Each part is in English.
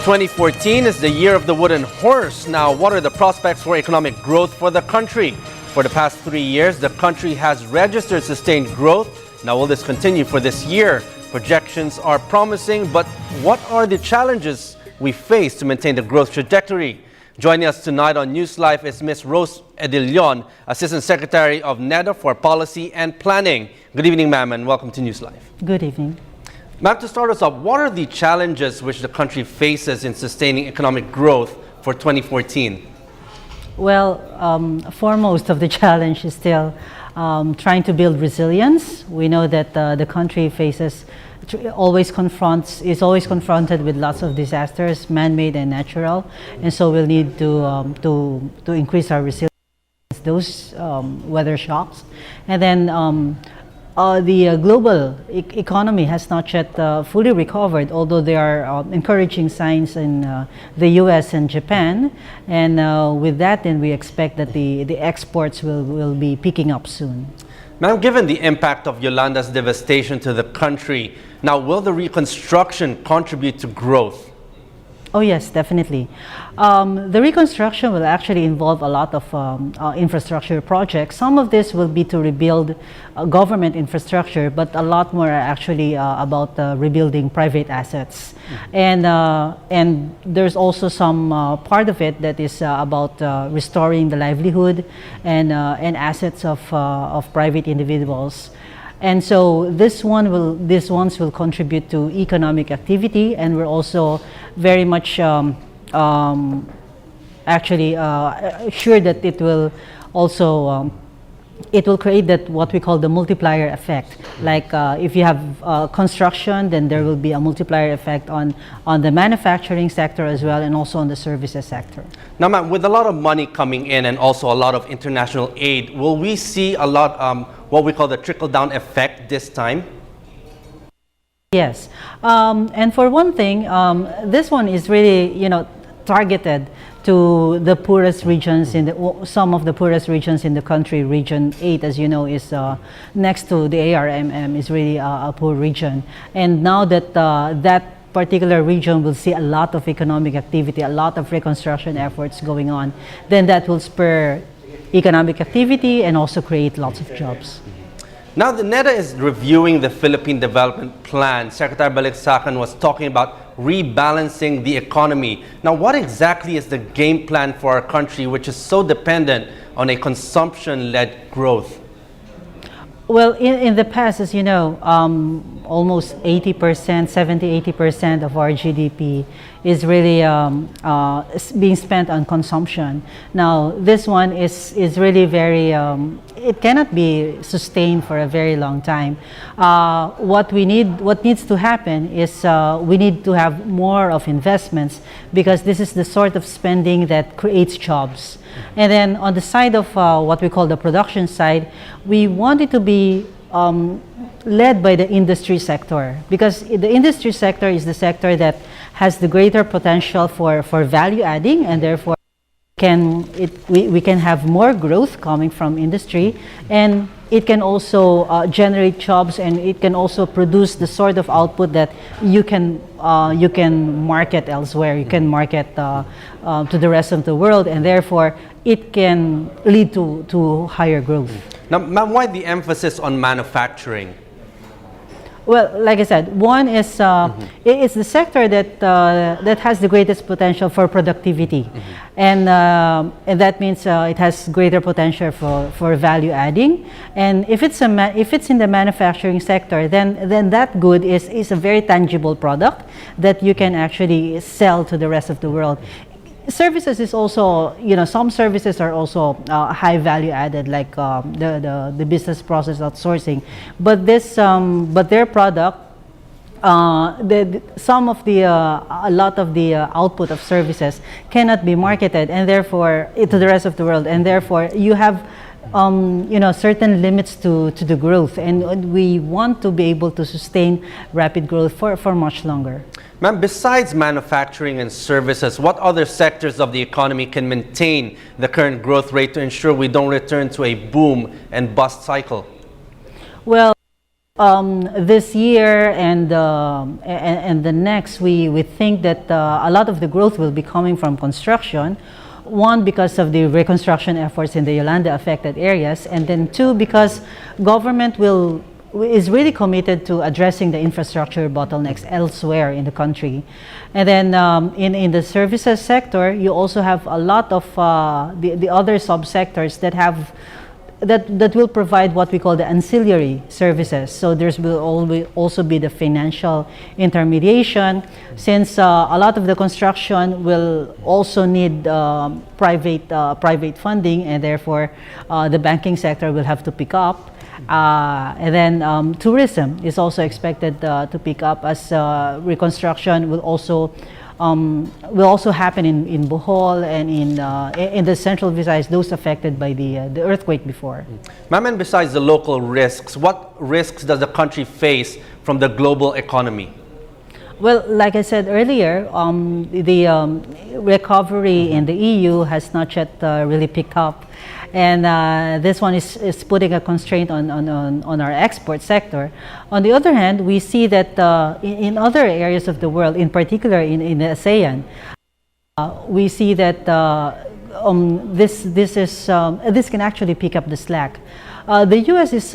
2014 is the year of the wooden horse. Now, what are the prospects for economic growth for the country? For the past 3 years, the country has registered sustained growth. Now, will this continue for this year? Projections are promising, but what are the challenges we face to maintain the growth trajectory? Joining us tonight on NewsLife is Ms. Rosemarie Edillon, Assistant Secretary of NEDA for Policy and Planning. Good evening, ma'am, and welcome to NewsLife. Good evening. Ma'am, to start us off, what are the challenges which the country faces in sustaining economic growth for 2014? Well, foremost of the challenge is still trying to build resilience. We know that the country faces, is always confronted with lots of disasters, man-made and natural, and so we'll need to increase our resilience against those weather shocks. And then the global economy has not yet fully recovered, although there are encouraging signs in the US and Japan. And with that, then we expect that the exports will be picking up soon. Ma'am, given the impact of Yolanda's devastation to the country, now will the reconstruction contribute to growth? Oh yes, definitely. The reconstruction will actually involve a lot of infrastructure projects. Some of this will be to rebuild government infrastructure, but a lot more are actually about rebuilding private assets. And there's also some part of it that is about restoring the livelihood and assets of private individuals. And so these ones will contribute to economic activity, and we're also very much sure that it will also it will create that what we call the multiplier effect. Like if you have construction, then there will be a multiplier effect on the manufacturing sector as well, and also on the services sector. Now, ma'am, with a lot of money coming in and also a lot of international aid, will we see a lot what we call the trickle-down effect this time? Yes, and for one thing, this one is really, targeted to the poorest regions some of the poorest regions in the country. Region 8, as you know, is next to the ARMM, is really a poor region. And now that that particular region will see a lot of economic activity, a lot of reconstruction efforts going on, then that will spur economic activity and also create lots of jobs. Now, the NEDA is reviewing the Philippine Development Plan. Secretary Balitaan was talking about rebalancing the economy. Now, what exactly is the game plan for our country, which is so dependent on a consumption-led growth? Well, in the past, as you know, almost 80%, 70–80% of our GDP is really being spent on consumption. Now, this one is really very, it cannot be sustained for a very long time. What needs to happen is we need to have more of investments, because this is the sort of spending that creates jobs. And then on the side of what we call the production side, we want it to be led by the industry sector, because the industry sector is the sector that has the greater potential for value adding, and therefore we can have more growth coming from industry, and it can also generate jobs, and it can also produce the sort of output that you can market elsewhere. You can market to the rest of the world, and therefore it can lead to higher growth. Now, ma'am, why the emphasis on manufacturing? Well, like I said, one is it's the sector that has the greatest potential for productivity, and that means it has greater potential for value adding. And if it's in the manufacturing sector, then that good is a very tangible product that you can actually sell to the rest of the world. Services is also, some services are also high value added, like the business process outsourcing. But their product, a lot of the output of services cannot be marketed, and therefore to the rest of the world, and therefore you have certain limits to the growth, and we want to be able to sustain rapid growth for much longer. Ma'am, besides manufacturing and services, what other sectors of the economy can maintain the current growth rate to ensure we don't return to a boom and bust cycle? Well, This year and the next, we think that a lot of the growth will be coming from construction. One, because of the reconstruction efforts in the Yolanda affected areas, and then two, because government is really committed to addressing the infrastructure bottlenecks elsewhere in the country. And then in the services sector, you also have a lot of the other subsectors that will provide what we call the ancillary services. So there's will also be the financial intermediation, since a lot of the construction will also need private funding, and therefore the banking sector will have to pick up. And then tourism is also expected to pick up, as reconstruction will also happen in Bohol and in the Central Visayas, those affected by the earthquake before. Ma'am, and besides the local risks, what risks does the country face from the global economy? Well, like I said earlier, the recovery in the EU has not yet really picked up. And this one is putting a constraint on our export sector. On the other hand, we see that in other areas of the world, in particular in the ASEAN, we see that this can actually pick up the slack. The U.S. is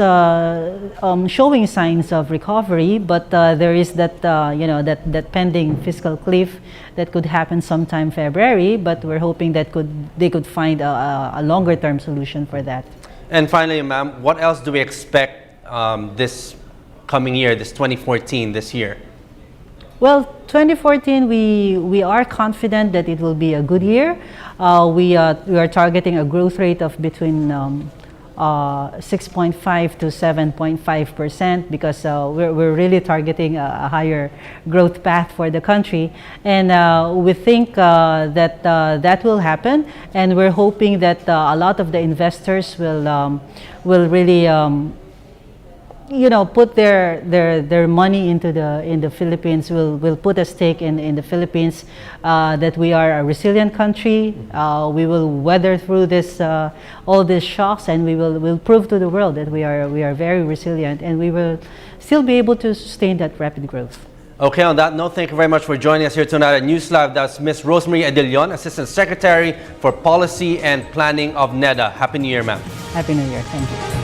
showing signs of recovery, but there is that that pending fiscal cliff that could happen sometime February. But we're hoping that they could find a longer-term solution for that. And finally, ma'am, what else do we expect this coming year, this 2014, this year? Well, 2014, we are confident that it will be a good year. We are targeting a growth rate of between 6.5 to 7.5%, because we're really targeting a higher growth path for the country, and we think that that will happen, and we're hoping that a lot of the investors will really put their money in the Philippines, will put a stake in the Philippines, that we are a resilient country. We will weather through all these shocks, and we'll prove to the world that we are very resilient, and we will still be able to sustain that rapid growth. Okay, on that note, thank you very much for joining us here tonight at NewsLive. That's Ms. Rosemarie Edillon, Assistant Secretary for Policy and Planning of NEDA. Happy New Year, ma'am. Happy New Year. Thank you.